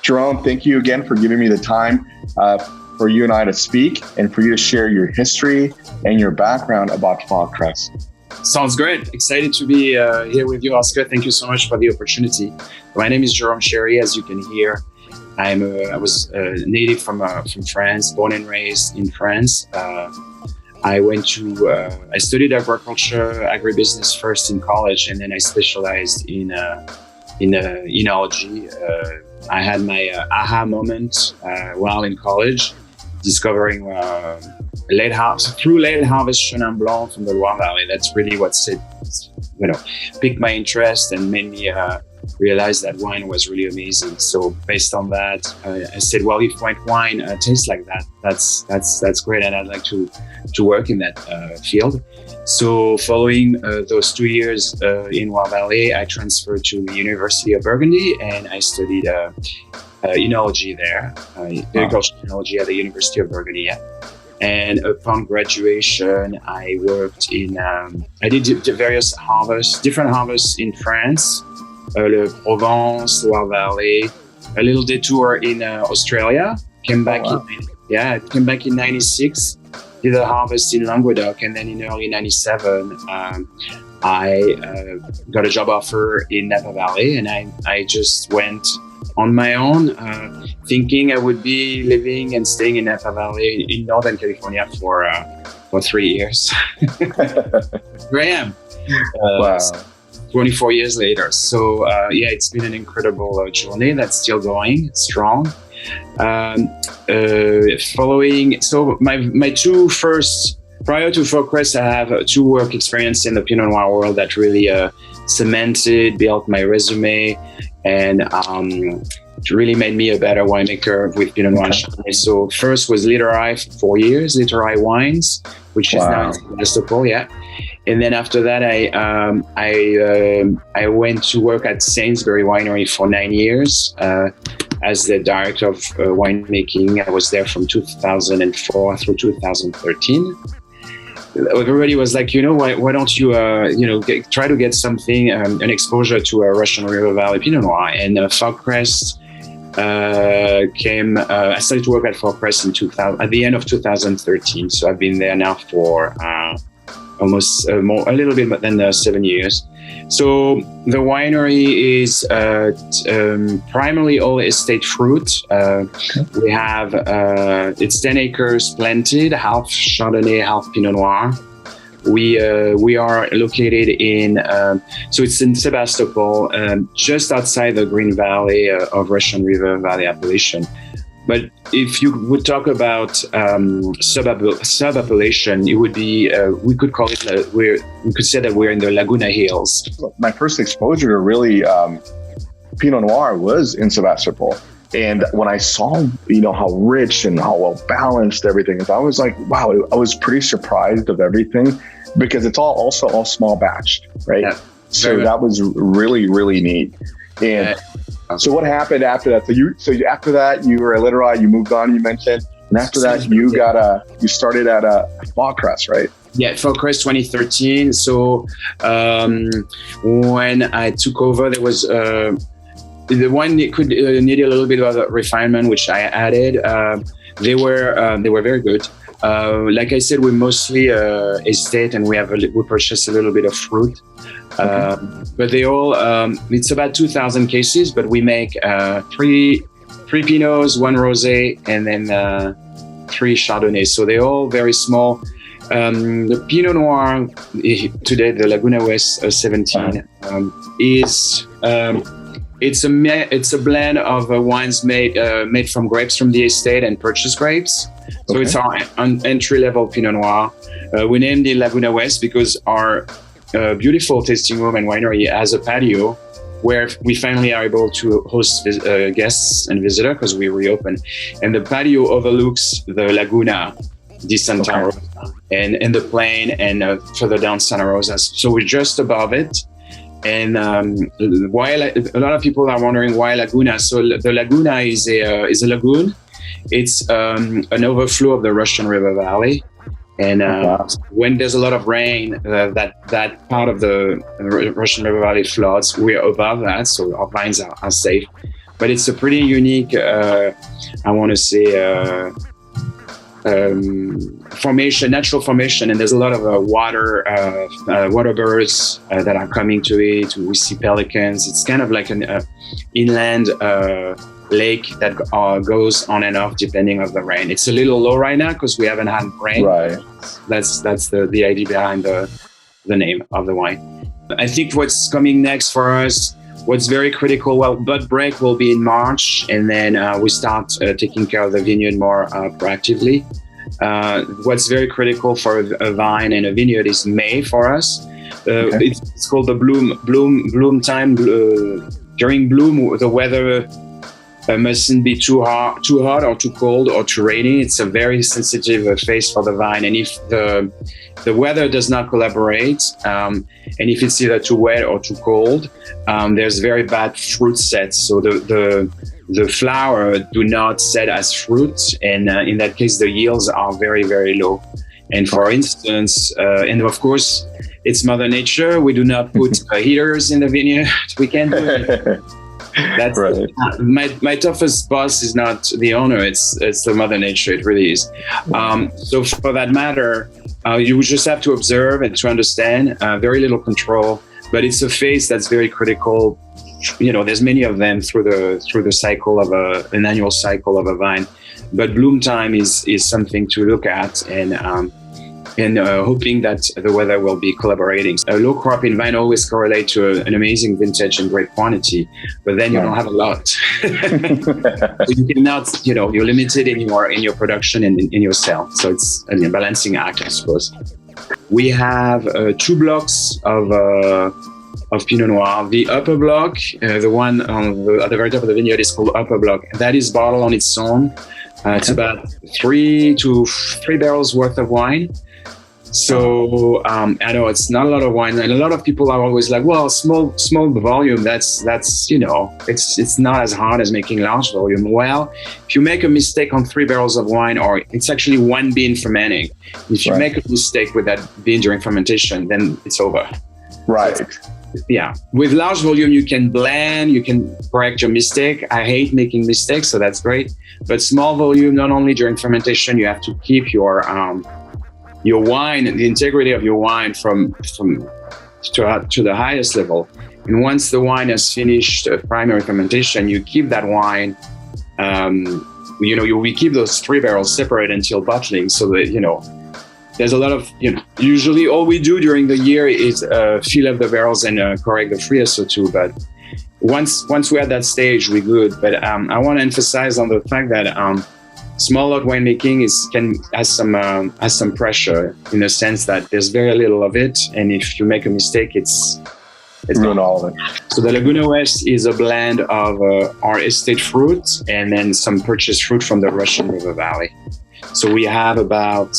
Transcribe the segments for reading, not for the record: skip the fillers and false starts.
Jerome, thank you again for giving me the time for you and I to speak and for you to share your history and your background about Crest. Sounds great. Excited to be here with you, Oscar. Thank you so much for the opportunity. My name is Jerome Sherry, as you can hear. I was native from France, born and raised in France. I studied agribusiness first in college, and then I specialized in enology. I had my aha moment while in college, discovering late harvest Chenin Blanc from the Loire Valley. That's really what piqued my interest and made me realize that wine was really amazing. So based on that, I said, well, if white wine tastes like that, that's great, and I'd like to work in that field. So following those 2 years in Loire Valley, I transferred to the University of Burgundy, and I studied enology there, agricultural enology at the University of Burgundy. Yeah. And upon graduation, I worked I did various different harvests in France, Le Provence, Loire Valley, a little detour in Australia. Came back in 96, did a harvest in Languedoc, and then in early 97, I got a job offer in Napa Valley, and I just went on my own, thinking I would be living and staying in Napa Valley in Northern California for 3 years. Here I am. Wow. 24 years later. So it's been an incredible journey that's still going strong. My two first, prior to Crest, I have 2 work experience in the Pinot Noir world that really built my resume, and really made me a better winemaker with Pinot Noir. Okay. So first was Literai for 4 years, Literai Wines, which is now in Sebastopol, yeah. And then after that, I went to work at Sainsbury Winery for 9 years as the director of winemaking. I was there from 2004 through 2013. Everybody was like, why don't you, try to get something, an exposure to a Russian River Valley Pinot Noir. And Crest came. I started to work at Crest at the end of 2013. So I've been there now for almost a little bit more than 7 years. So the winery is primarily all estate fruit. We have it's 10 acres planted, half Chardonnay, half Pinot Noir. We are located so it's in Sebastopol, just outside the Green Valley of Russian River Valley appellation. But if you would talk about sub-appellation, it would be, we could call it, we could say that we're in the Laguna Hills. My first exposure to really Pinot Noir was in Sebastopol. And when I saw, how rich and how well balanced everything is, I was like, wow, I was pretty surprised of everything, because it's all small batch, right? Yeah, so that was really, really neat. And so what happened after that? So after that, you were at Literai, you moved on, you mentioned, and after that, you started at Crest, right? Yeah, Crest 2013. So when I took over, there was the wine needed a little bit of refinement, which I added. They were very good. Like I said, we're mostly estate, and we purchased a little bit of fruit. But they all, it's about 2,000 cases, but we make 3 Pinots, 1 Rosé, and then 3 Chardonnays. So they're all very small. The Pinot Noir today, the Laguna West 17, is it's a blend of wines made from grapes from the estate and purchased grapes. So it's our entry-level Pinot Noir. We named it Laguna West because our beautiful tasting room and winery has a patio where we finally are able to host guests and visitors because we reopened. And the patio overlooks the Laguna di Santa Rosa and the plain and further down Santa Rosa. So we're just above it. And why a lot of people are wondering why Laguna. So the Laguna is a lagoon. It's an overflow of the Russian River Valley. And when there's a lot of rain, that part of the Russian River Valley floods. We're above that, so our vines are safe. but it's a pretty unique, I want to say, formation, natural formation, and there's a lot of water birds that are coming to it. We see pelicans. It's kind of like an inland lake that goes on and off depending on the rain. It's a little low right now because we haven't had rain. Right. That's the idea behind the name of the wine. I think what's coming next for us, what's very critical, well, bud break will be in March, and then we start taking care of the vineyard more proactively. What's very critical for a vine and a vineyard is May for us. Okay. It's called the bloom time. During bloom, the weather mustn't be too hot or too cold or too rainy. It's a very sensitive phase for the vine, and if the weather does not collaborate, and if it's either too wet or too cold, there's very bad fruit sets. So the flower do not set as fruit, and in that case, the yields are very, very low. And for instance, and of course, it's Mother Nature. We do not put heaters in the vineyard. We can't do it. That's right. My toughest boss is not the owner. It's the Mother Nature. It really is. So for that matter, you just have to observe and to understand. Very little control, but it's a phase that's very critical. You know, there's many of them through the cycle of an annual cycle of a vine, but bloom time is something to look at, and hoping that the weather will be collaborating. A low crop in vine always correlate to an amazing vintage and great quantity, but then you don't have a lot. So you cannot, you're limited in your production and in your sale. So it's a balancing act, I suppose. We have 2 blocks of Pinot Noir. The upper block, the one at the very top of the vineyard, is called upper block. That is bottled on its own. It's about 3 barrels worth of wine. So I know it's not a lot of wine, and a lot of people are always like, well, small volume, that's it's not as hard as making large volume. Well, if you make a mistake on 3 barrels of wine, or it's actually 1 bean fermenting, if you make a mistake with that bean during fermentation, then it's over. Right. So, yeah. With large volume, you can blend, you can correct your mistake. I hate making mistakes, so that's great. But small volume, not only during fermentation, you have to keep your wine, the integrity of your wine from to the highest level. And once the wine has finished primary fermentation, you keep that wine. We keep those 3 barrels separate until bottling, so that there's a lot of Usually, all we do during the year is fill up the barrels and correct the free SO2. But once we're at that stage, we're good. But I want to emphasize on the fact that small lot winemaking has some pressure, in the sense that there's very little of it, and if you make a mistake, it's ruin all of it. So the Laguna West is a blend of our estate fruit and then some purchased fruit from the Russian River Valley. So we have about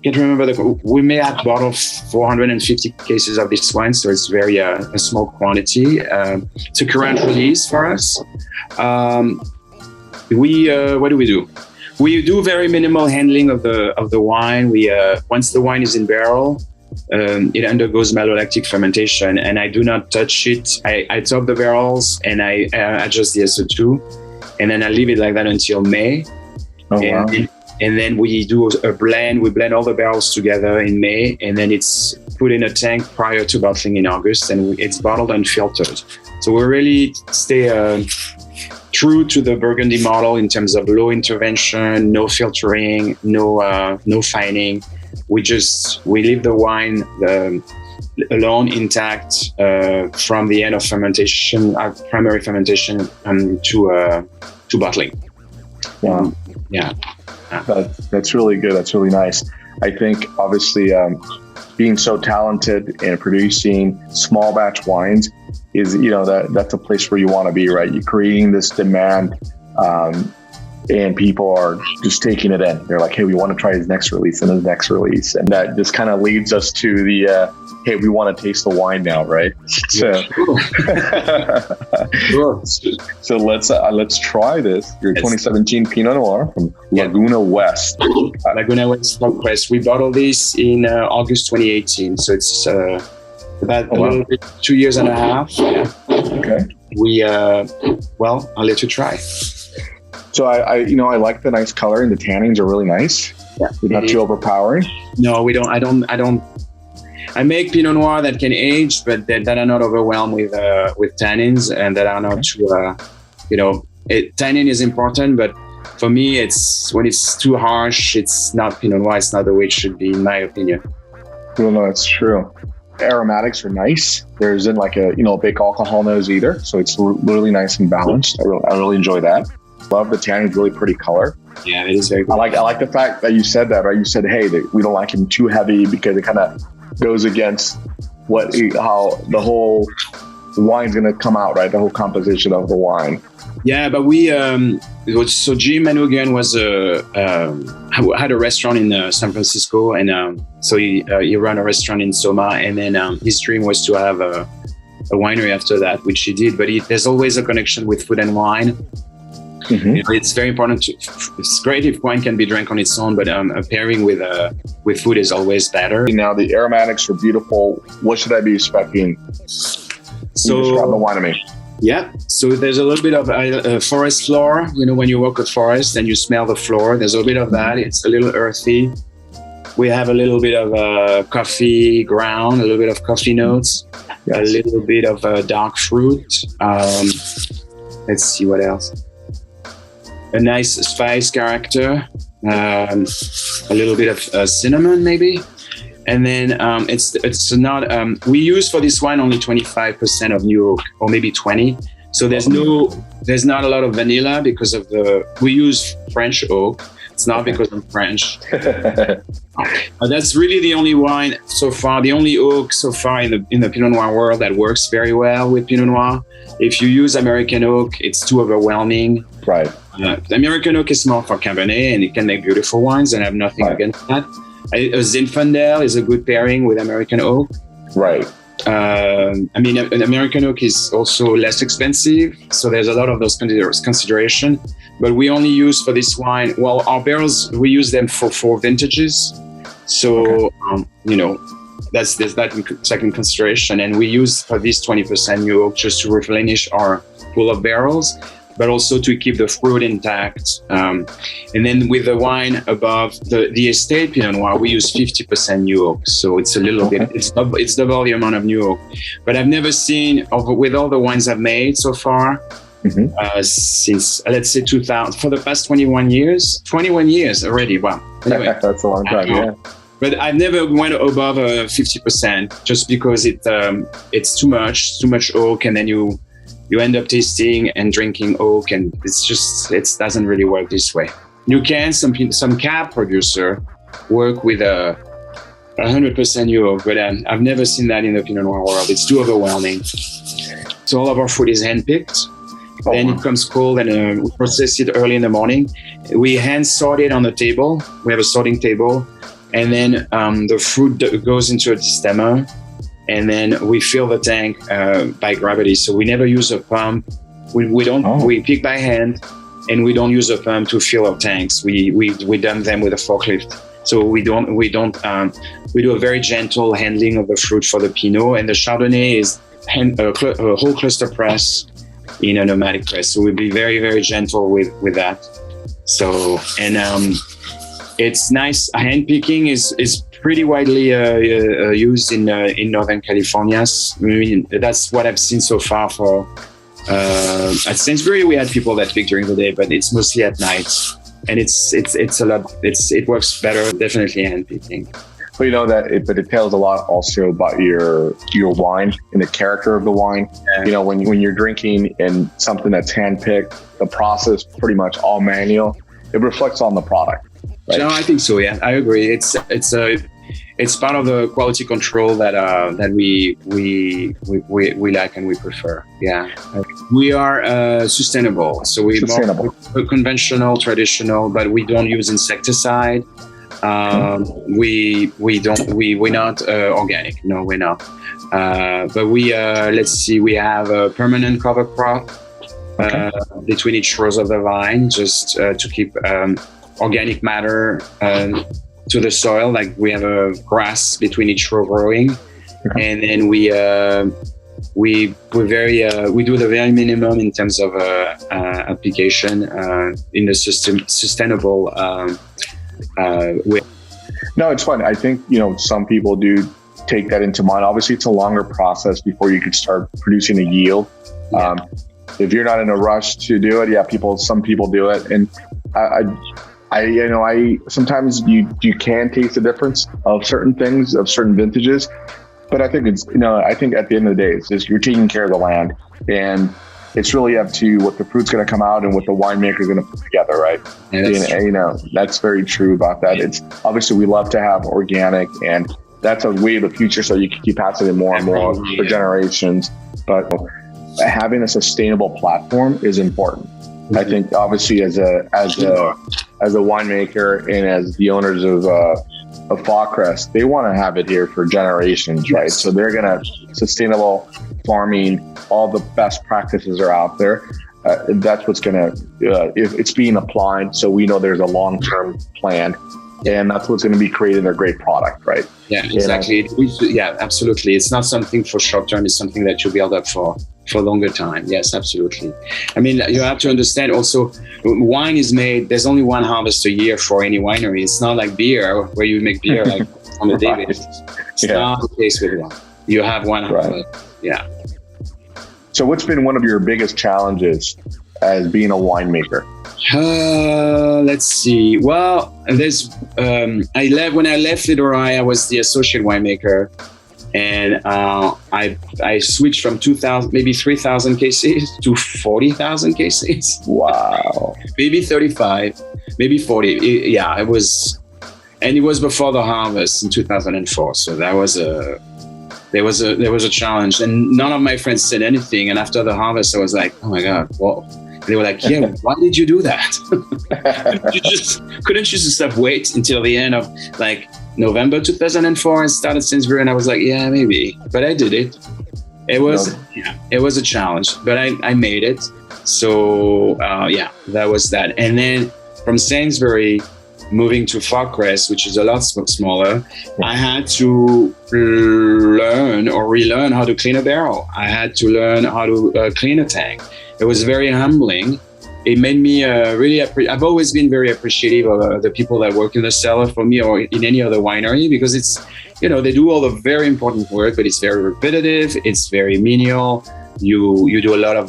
can't remember we may have bottled 450 cases of this wine, so it's very a small quantity. It's a current release for us. What do we do? We do very minimal handling of the wine. We once the wine is in barrel, it undergoes malolactic fermentation, and I do not touch it. I top the barrels and I adjust the SO2, and then I leave it like that until May. Oh, wow. And then we do a blend. We blend all the barrels together in May, and then it's put in a tank prior to bottling in August, and it's bottled and filtered. So we really stay true to the Burgundy model in terms of low intervention, no filtering, no fining. We leave the wine alone intact from the end of fermentation, primary fermentation, to bottling. Wow. Yeah. That's really good. That's really nice. I think obviously being so talented and producing small batch wines is, that's a place where you want to be, right? You're creating this demand and people are just taking it in. They're like, hey, we want to try his next release and his next release. And that just kind of leads us to the, hey, we want to taste the wine now, right? So, Sure. So let's try this. Your 2017 Pinot Noir from Laguna West. Laguna West from Crest. We bottled this in August 2018. So it's about a little bit, 2.5 years. Yeah. Okay. I'll let you try. So I like the nice color, and the tannins are really nice. Yeah. Not too overpowering. No, we don't. I don't. I make Pinot Noir that can age, but that are not overwhelmed with tannins, and that are not too. Tannin is important, but for me, it's when it's too harsh. It's not Pinot Noir. It's not the way it should be, in my opinion. Well, no, that's true. Aromatics are nice. There isn't like a big alcohol nose either, so it's really nice and balanced. I really enjoy that. Love the tannins, really pretty color. Yeah, it is very good. I like the fact that you said that, right? You said, hey, we don't like him too heavy because it kind of goes against how the whole wine's going to come out, right? The whole composition of the wine. Yeah, but so Jim Manugan had a restaurant in San Francisco, and so he ran a restaurant in Soma, and then his dream was to have a winery after that, which he did. But there's always a connection with food and wine. Mm-hmm. It's very important. It's great if wine can be drank on its own, but a pairing with food is always better. Now the aromatics are beautiful. What should I be expecting? So describe the wine to me. Yeah, so there's a little bit of forest floor. When you walk a forest and you smell the floor, there's a bit of that. It's a little earthy. We have a little bit of coffee ground, a little bit of coffee notes, yes. A little bit of dark fruit. Let's see what else. A nice spice character, a little bit of cinnamon maybe. And then it's not, we use for this wine only 25% of new oak, or maybe 20. So there's not a lot of vanilla because we use French oak. It's not because I'm French. That's really the only wine so far, the only oak so far in the Pinot Noir world that works very well with Pinot Noir. If you use American oak, it's too overwhelming. Right. American oak is more for Cabernet, and it can make beautiful wines, and I have nothing against that. A Zinfandel is a good pairing with American oak. Right. An American oak is also less expensive, so there's a lot of those consideration. But we only use for this wine, our barrels, we use them for 4 vintages. So, there's that second consideration. And we use for this 20% new oak just to replenish our pool of barrels, but also to keep the fruit intact. And then with the wine above the estate Pinot Noir, we use 50% new oak. So it's a little bit, it's double the amount of new oak. But I've never seen, with all the wines I've made so far, since, let's say 2000, for the past 21 years already, wow. Anyway, that's a long time, yeah. But I've never went above 50% just because it's too much oak, and then you end up tasting and drinking oak, and it doesn't really work this way. You can, some cab producer work with 100% new oak, but I've never seen that in the Pinot Noir world. It's too overwhelming. So all of our food is handpicked. Then it comes cold, and we process it early in the morning. We hand sort it on the table. We have a sorting table, and then the fruit goes into a destemmer. And then we fill the tank by gravity. So we never use a pump. We pick by hand, and we don't use a pump to fill our tanks. We dump them with a forklift. So we do a very gentle handling of the fruit for the Pinot, and the Chardonnay is a whole cluster press in an aromatic press. So we'll be very, very gentle with that. So, and it's nice. Hand picking is pretty widely used in Northern California. I mean, that's what I've seen so far. At Sainsbury, we had people that pick during the day, but it's mostly at night, and it's a lot. It works better, definitely hand picking. But but it tells a lot also about your wine and the character of the wine. Yeah. When you're drinking in something that's hand picked, the process pretty much all manual. It reflects on the product. Right? No, I think so. Yeah, I agree. It's part of the quality control that we like and we prefer. Yeah, we are sustainable. So we're conventional, traditional, but we don't use insecticide. We're not organic. No, we're not. But we we have a permanent cover crop between each rows of the vine, just to keep organic matter to the soil. Like we have a grass between each row growing, and then we we do the very minimum in terms of application in the sustainable way. No, it's fun. I think, some people do take that into mind. Obviously, it's a longer process before you could start producing a yield. Yeah. If you're not in a rush to do it, some people do it. And I sometimes you can taste the difference of certain things, of certain vintages. But I think I think at the end of the day, it's just you're taking care of the land, and it's really up to what the fruit's going to come out and what the winemaker is going to put together, right? And that's very true about that. It's obviously we love to have organic, and that's a way of the future. So you can keep passing it more and more for generations. But having a sustainable platform is important. I think obviously as a winemaker and as the owners of Crest, they want to have it here for generations, right? So they're gonna sustainable farming. All the best practices are out there. That's what's gonna if it's being applied. So we know there's a long-term plan, and that's what's going to be creating a great product, right? Yeah, exactly. Absolutely. It's not something for short term. It's something that you build up for longer time. Yes, absolutely. I mean, you have to understand also, wine is made, there's only one harvest a year for any winery. It's not like beer, where you make beer like on a day basis. It's not the case with wine. You have one harvest. Yeah. So what's been one of your biggest challenges as being a winemaker? Let's see. Well, there's when I left Lidorai, I was the associate winemaker, and I switched from 3,000 cases to 40,000 cases. Wow. Maybe 35, maybe 40. It was, and it was before the harvest in 2004. So there was a challenge, and none of my friends said anything. And after the harvest, I was like, oh my God, whoa. They were like, yeah, why did you do that? couldn't you just wait until the end of like November 2004 and started Sainsbury? And I was like, yeah, maybe, but I did it. It was a challenge, but I made it. So that was that. And then from Sainsbury, moving to Crest, which is a lot smaller, I had to learn or relearn how to clean a barrel. I had to learn how to clean a tank. It was very humbling. It made me really, I've always been very appreciative of the people that work in the cellar for me or in any other winery, because it's, they do all the very important work, but it's very repetitive. It's very menial. You do a lot of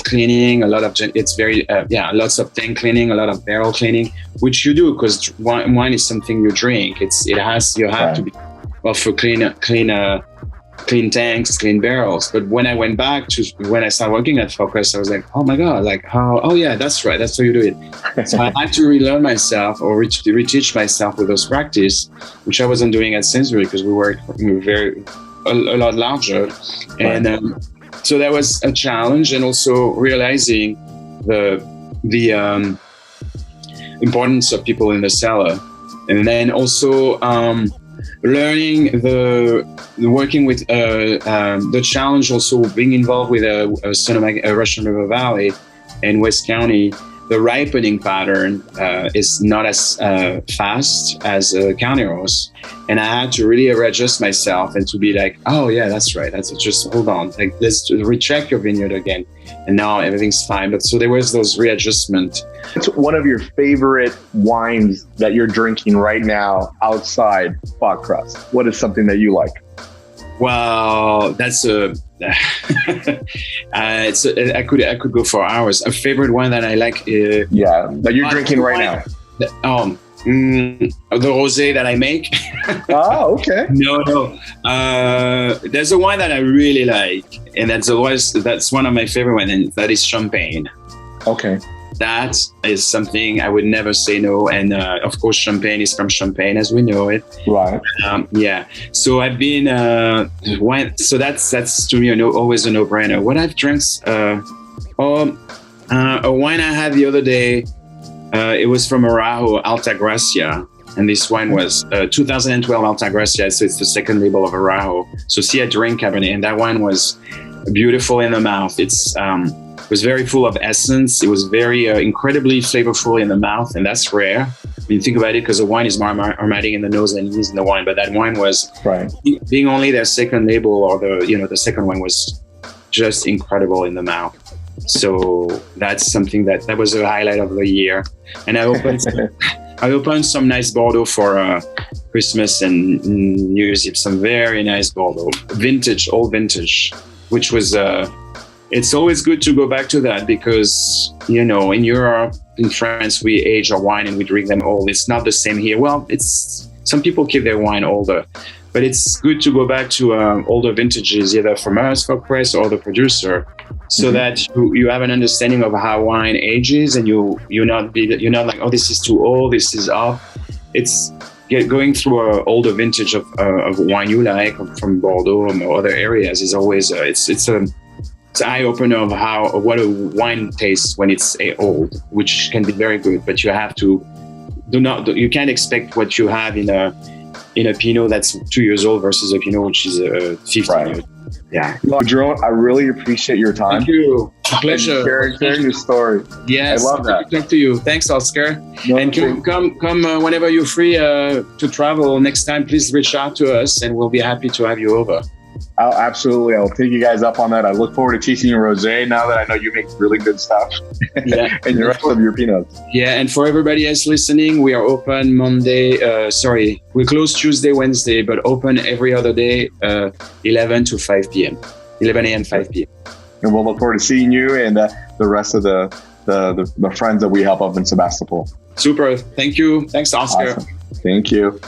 cleaning, lots of tank cleaning, a lot of barrel cleaning, which you do because wine is something you drink. You have to be for clean tanks, clean barrels. But when I went back to when I started working at Crest, I was like, oh my God, like how? Oh yeah, that's right, that's how you do it. So I had to relearn myself or reteach myself with those practice, which I wasn't doing at Sainsbury because we were a lot larger. And so that was a challenge, and also realizing the importance of people in the cellar, and then also learning working with the challenge, also being involved with a Russian River Valley in West County. The ripening pattern is not as fast as County Rose, and I had to really readjust myself and to be like, oh yeah, that's right. That's just hold on, like let's recheck your vineyard again, and now everything's fine. But so there was those readjustment. What's one of your favorite wines that you're drinking right now outside Crest? What is something that you like? Well, that's I could go for hours. A favorite one that I like. That you're drinking right now. The rosé that I make. Oh, okay. No. There's a wine that I really like, and that's one of my favorite ones, and that is champagne. Okay. That is something I would never say no. And of course, champagne is from Champagne as we know it. Right. So I've been so that's to me always a no-brainer. What I've drank, a wine I had the other day. It was from Arajo, Alta Gracia, and this wine was 2012 Alta Gracia. So it's the second label of Arajo. So see, I drink Cabernet, and that wine was beautiful in the mouth. It was very full of essence. It was very incredibly flavorful in the mouth, and that's rare. you think about it, because the wine is more aromatic in the nose than it is in the wine. But that wine was being only their second label, or the second one was just incredible in the mouth. So that's something that was a highlight of the year. And I opened some nice Bordeaux for Christmas and New Year's Eve. Some very nice Bordeaux, old vintage, which was. It's always good to go back to that, because, in Europe, in France, we age our wine and we drink them old. It's not the same here. Well, some people keep their wine older, but it's good to go back to older vintages, either from us, for Crest, or the producer, so that you have an understanding of how wine ages, and you're not like, oh, this is too old, this is off. It's going through an older vintage of wine you like from Bordeaux or other areas is always it's an eye-opener of what a wine tastes when it's old, which can be very good. But you have to you can't expect what you have in a Pinot that's 2 years old versus a Pinot which is 15 years. Yeah. Well, Jerome, I really appreciate your time. Thank you. A pleasure. Sharing your story. Yes. I love that. Talk to you. Thanks, Oscar. No, and come whenever you're free to travel next time. Please reach out to us, and we'll be happy to have you over. Absolutely. I'll take you guys up on that. I look forward to tasting your rosé now that I know you make really good stuff. Yeah. And the rest of your Pinots. Yeah. And for everybody else listening, we are open we close Tuesday, Wednesday, but open every other day, 11 to 5 p.m. 11 a.m., 5 p.m. And we'll look forward to seeing you and the rest of the friends that we help up in Sebastopol. Super. Thank you. Thanks, Oscar. Awesome. Thank you.